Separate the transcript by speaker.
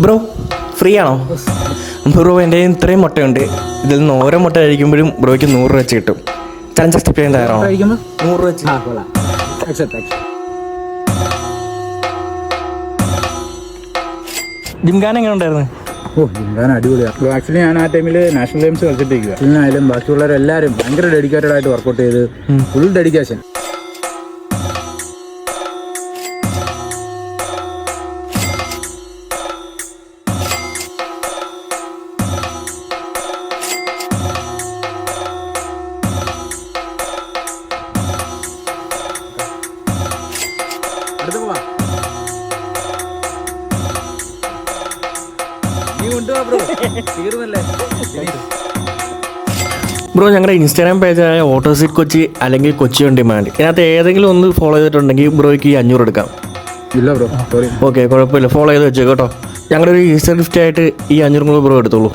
Speaker 1: Bro free ആണോ? Bro എൻ്റെ ഇത്രയും മുട്ടയുണ്ട്. ഇതിൽ നിന്ന് ഓരോ മുട്ട കഴിക്കുമ്പോഴും ബ്രോയ്ക്ക് 100 രൂപ വെച്ച് കിട്ടും. ചലഞ്ച് അക്സെപ്റ്റ് ചെയ്യാൻ തയ്യാറാണോ? 100 രൂപ വെച്ച്. ജിംഖാന എങ്ങനെ ഉണ്ടായിരുന്നു?
Speaker 2: ജിംഖാന അടിപൊളിയാണ്. ആക്ച്വലി ഞാൻ ആ ടൈമിൽ നാഷണൽ ഗെയിംസ് കളിച്ചിട്ടിരിക്കുക. ഇതിനായാലും ബാക്കിയുള്ളവരെല്ലാവരും ഭയങ്കര ഡെഡിക്കേറ്റഡ് ആയിട്ട് വർക്കൗട്ട് ചെയ്ത് ഫുൾ ഡെഡിക്കേഷൻ.
Speaker 1: ബ്രോ ഞങ്ങളുടെ ഇൻസ്റ്റാഗ്രാം പേജായ ഓട്ടോസിറ്റ് കൊച്ചി അല്ലെങ്കിൽ കൊച്ചി ഓൺ ഡിമാൻഡ്, ഇതിനകത്ത് ഏതെങ്കിലും ഒന്ന് ഫോളോ ചെയ്തിട്ടുണ്ടെങ്കിൽ ബ്രോയ്ക്ക് ഈ 500 എടുക്കാം.
Speaker 2: ഇല്ല ബ്രോ, സോറി.
Speaker 1: ഓക്കെ, കുഴപ്പമില്ല, ഫോളോ ചെയ്ത് വെച്ചേക്കോ കേട്ടോ. ഞങ്ങളുടെ ഒരു ഈസ്റ്റർ ഗിഫ്റ്റ് ആയിട്ട് ഈ 500 ബ്രോ എടുത്തോളൂ.